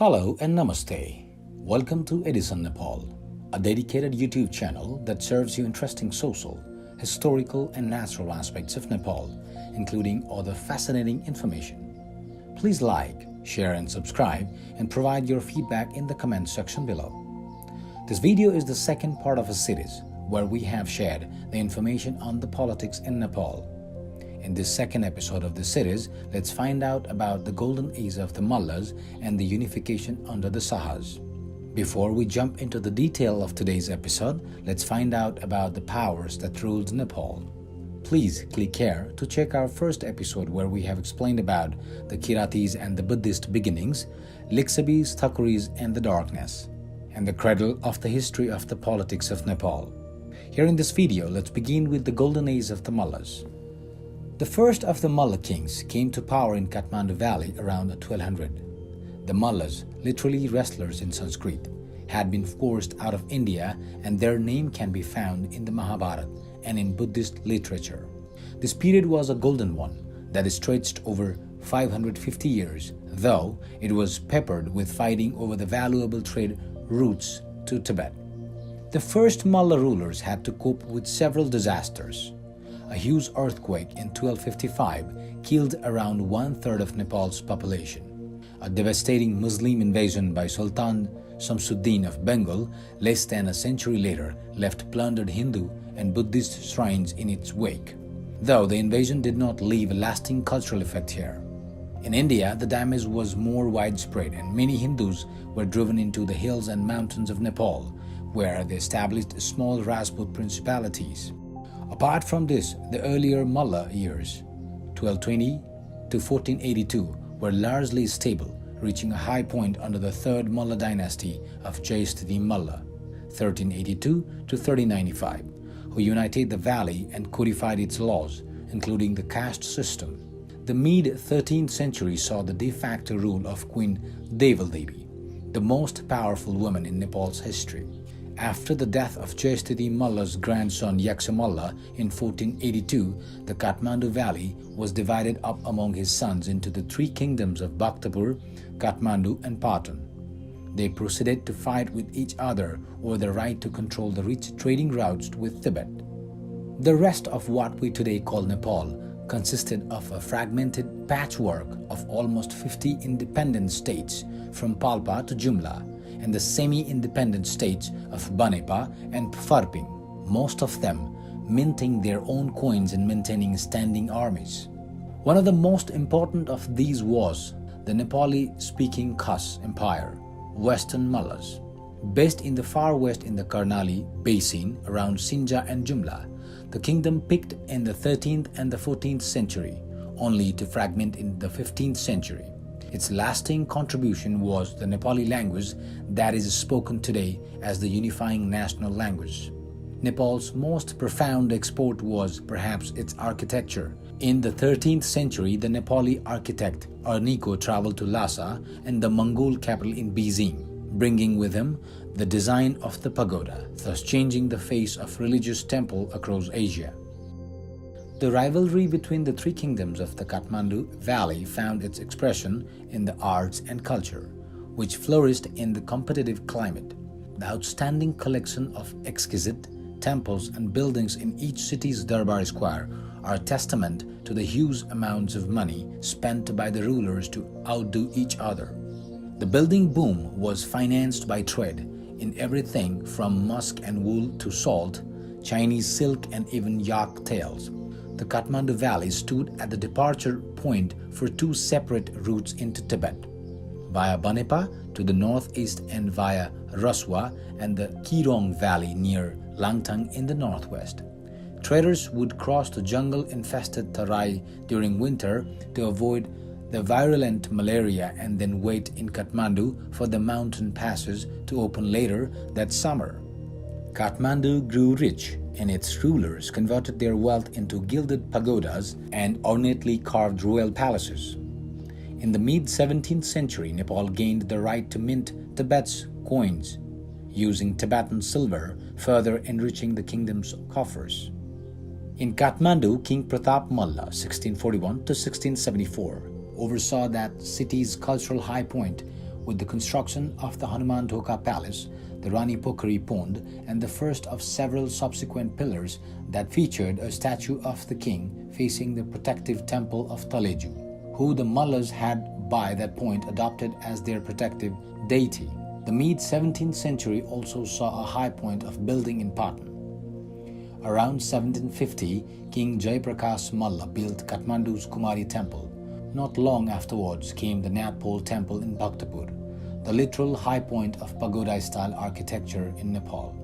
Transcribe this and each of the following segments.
Hello and Namaste. Welcome to Edition Nepal, a dedicated YouTube channel that serves you interesting social, historical and natural aspects of Nepal, including other fascinating information. Please like, share and subscribe and provide your feedback in the comment section below. This video is the second part of a series where we have shared the information on the politics in Nepal. In this second episode of the series, let's find out about the golden age of the Mallas and the unification under the Shahs. Before we jump into the detail of today's episode, let's find out about the powers that ruled Nepal. Please click here to check our first episode where we have explained about the Kiratis and the Buddhist beginnings, Liksabis, Thakuris and the darkness, and the cradle of the history of the politics of Nepal. Here in this video, let's begin with the golden age of the Mallas. The first of the Malla kings came to power in Kathmandu Valley around 1200. The Mallas, literally wrestlers in Sanskrit, had been forced out of India, and their name can be found in the Mahabharata and in Buddhist literature. This period was a golden one that stretched over 550 years, though it was peppered with fighting over the valuable trade routes to Tibet. The first Malla rulers had to cope with several disasters. A huge earthquake in 1255 killed around one-third of Nepal's population. A devastating Muslim invasion by Sultan Shamsuddin of Bengal less than a century later left plundered Hindu and Buddhist shrines in its wake, though the invasion did not leave a lasting cultural effect here. In India, the damage was more widespread and many Hindus were driven into the hills and mountains of Nepal, where they established small Rajput principalities. Apart from this, the earlier Malla years, 1220 to 1482, were largely stable, reaching a high point under the third Malla dynasty of Jayasthiti Malla, 1382 to 1395, who united the valley and codified its laws, including the caste system. The mid-13th century saw the de facto rule of Queen Devi, the most powerful woman in Nepal's history. After the death of Jayasthiti Malla's grandson Yaksa Malla in 1482, the Kathmandu Valley was divided up among his sons into the three kingdoms of Bhaktapur, Kathmandu and Patan. They proceeded to fight with each other over the right to control the rich trading routes with Tibet. The rest of what we today call Nepal consisted of a fragmented patchwork of almost 50 independent states from Palpa to Jumla, and the semi-independent states of Banepa and Pharping, most of them minting their own coins and maintaining standing armies. One of the most important of these was the Nepali-speaking Khas Empire, Western Mallas. Based in the far west in the Karnali Basin around Sinja and Jumla, the kingdom peaked in the 13th and the 14th century, only to fragment in the 15th century. Its lasting contribution was the Nepali language that is spoken today as the unifying national language. Nepal's most profound export was perhaps its architecture. In the 13th century, the Nepali architect Arniko traveled to Lhasa and the Mongol capital in Beijing, bringing with him the design of the pagoda, thus changing the face of religious temple across Asia. The rivalry between the three kingdoms of the Kathmandu Valley found its expression in the arts and culture, which flourished in the competitive climate. The outstanding collection of exquisite temples and buildings in each city's Darbar Square are a testament to the huge amounts of money spent by the rulers to outdo each other. The building boom was financed by trade in everything from musk and wool to salt, Chinese silk and even yak tails. The Kathmandu Valley stood at the departure point for two separate routes into Tibet, via Banepa to the northeast and via Raswa and the Kirong Valley near Langtang in the northwest. Traders would cross the jungle-infested Tarai during winter to avoid the virulent malaria and then wait in Kathmandu for the mountain passes to open later that summer. Kathmandu grew rich, and its rulers converted their wealth into gilded pagodas and ornately carved royal palaces. In the mid-17th century, Nepal gained the right to mint Tibet's coins, using Tibetan silver, further enriching the kingdom's coffers. In Kathmandu, King Pratap Malla, 1641 to 1674, oversaw that city's cultural high point with the construction of the Hanuman Dhoka Palace, the Rani Pokhari Pond, and the first of several subsequent pillars that featured a statue of the king facing the protective temple of Taleju, who the Mallas had by that point adopted as their protective deity. The mid-17th century also saw a high point of building in Patan. Around 1750, King Jayaprakash Malla built Kathmandu's Kumari temple. Not long afterwards came the Nathpol temple in Bhaktapur, the literal high point of pagoda-style architecture in Nepal.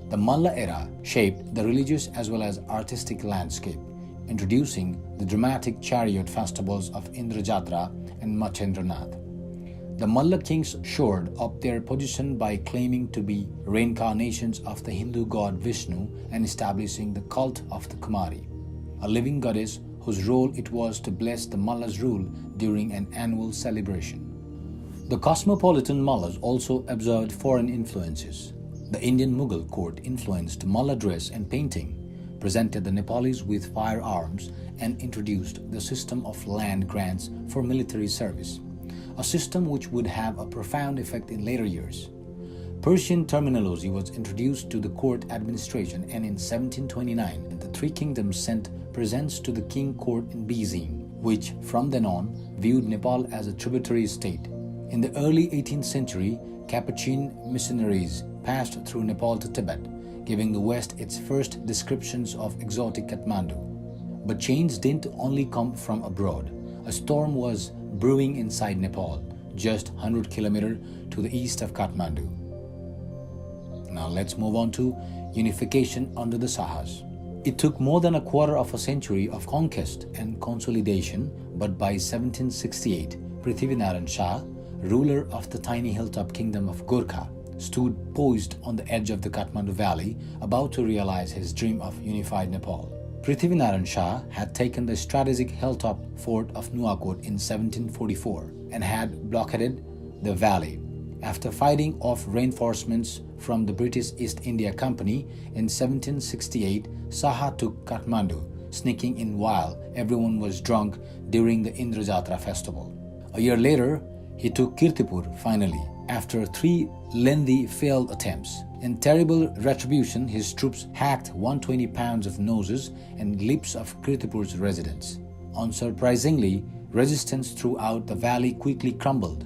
The Malla era shaped the religious as well as artistic landscape, introducing the dramatic chariot festivals of Indrajatra and Machendranath. The Malla kings shored up their position by claiming to be reincarnations of the Hindu god Vishnu and establishing the cult of the Kumari, a living goddess whose role it was to bless the Mallas' rule during an annual celebration. The cosmopolitan Mallas also absorbed foreign influences. The Indian Mughal court influenced Malla dress and painting, presented the Nepalis with firearms, and introduced the system of land grants for military service, a system which would have a profound effect in later years. Persian terminology was introduced to the court administration, and in 1729, the three kingdoms sent presents to the king court in Beijing, which from then on viewed Nepal as a tributary state. In the early 18th century, Capuchin missionaries passed through Nepal to Tibet, giving the West its first descriptions of exotic Kathmandu. But change didn't only come from abroad. A storm was brewing inside Nepal, just 100 kilometers to the east of Kathmandu. Now let's move on to unification under the Shahs. It took more than a quarter of a century of conquest and consolidation, but by 1768, Narayan Shah, ruler of the tiny hilltop kingdom of Gorkha, stood poised on the edge of the Kathmandu valley, about to realize his dream of unified Nepal. Narayan Shah had taken the strategic hilltop fort of Nuwakot in 1744 and had blockaded the valley. After fighting off reinforcements from the British East India Company in 1768, Shah took Kathmandu, sneaking in while everyone was drunk during the Indrajatra festival. A year later, he took Kirtipur finally, after 3 lengthy failed attempts. In terrible retribution, his troops hacked 120 pounds of noses and lips of Kirtipur's residents. Unsurprisingly, resistance throughout the valley quickly crumbled.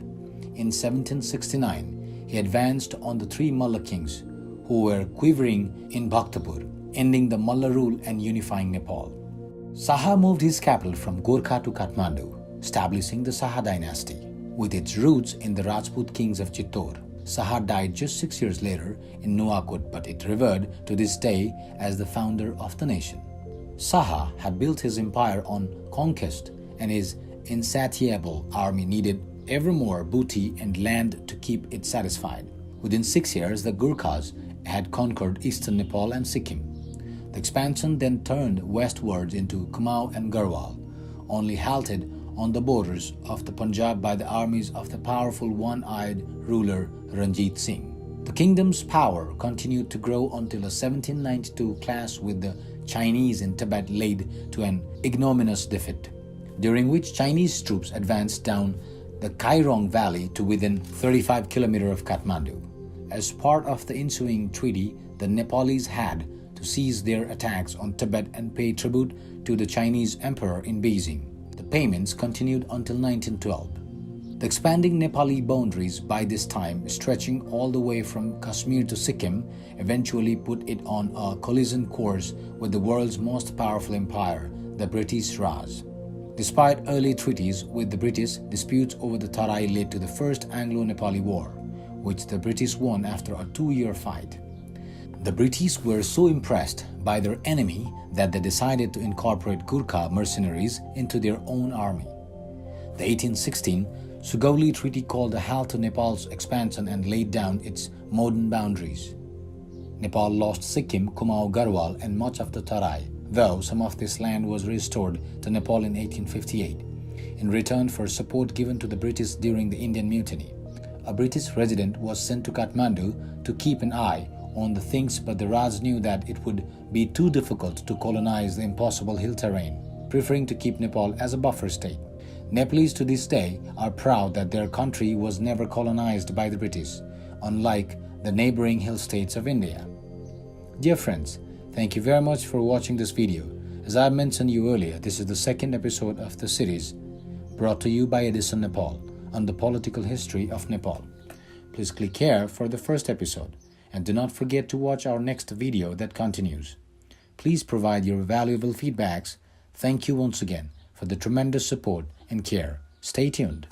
In 1769, he advanced on the 3 Malla kings, who were quivering in Bhaktapur, ending the Malla rule and unifying Nepal. Shah moved his capital from Gorkha to Kathmandu, establishing the Shah dynasty, with its roots in the Rajput kings of Chittor. Shah died just 6 years later in Nuwakot, but it revered to this day as the founder of the nation. Shah had built his empire on conquest, and his insatiable army needed ever more booty and land to keep it satisfied. Within 6 years, the Gurkhas had conquered eastern Nepal and Sikkim. The expansion then turned westwards into Kumaon and Garhwal, only halted on the borders of the Punjab by the armies of the powerful one-eyed ruler Ranjit Singh. The kingdom's power continued to grow until a 1792 clash with the Chinese in Tibet led to an ignominious defeat, during which Chinese troops advanced down the Kairong Valley to within 35 kilometers of Kathmandu. As part of the ensuing treaty, the Nepalis had to cease their attacks on Tibet and pay tribute to the Chinese emperor in Beijing. The payments continued until 1912. The expanding Nepali boundaries by this time, stretching all the way from Kashmir to Sikkim, eventually put it on a collision course with the world's most powerful empire, the British Raj. Despite early treaties with the British, disputes over the Tarai led to the First Anglo-Nepali War, which the British won after a 2-year fight. The British were so impressed by their enemy that they decided to incorporate Gurkha mercenaries into their own army. The 1816 Sugauli Treaty called a halt to Nepal's expansion and laid down its modern boundaries. Nepal lost Sikkim, Kumaon, Garhwal, and much of the Tarai, though some of this land was restored to Nepal in 1858, in return for support given to the British during the Indian Mutiny. A British resident was sent to Kathmandu to keep an eye on the things, but the Raj knew that it would be too difficult to colonize the impossible hill terrain, preferring to keep Nepal as a buffer state. Nepalese to this day are proud that their country was never colonized by the British, unlike the neighboring hill states of India. Dear friends, thank you very much for watching this video. As I mentioned you earlier, this is the second episode of the series brought to you by Edition Nepal on the political history of Nepal. Please click here for the first episode and do not forget to watch our next video that continues. Please provide your valuable feedbacks. Thank you once again for the tremendous support and care. Stay tuned.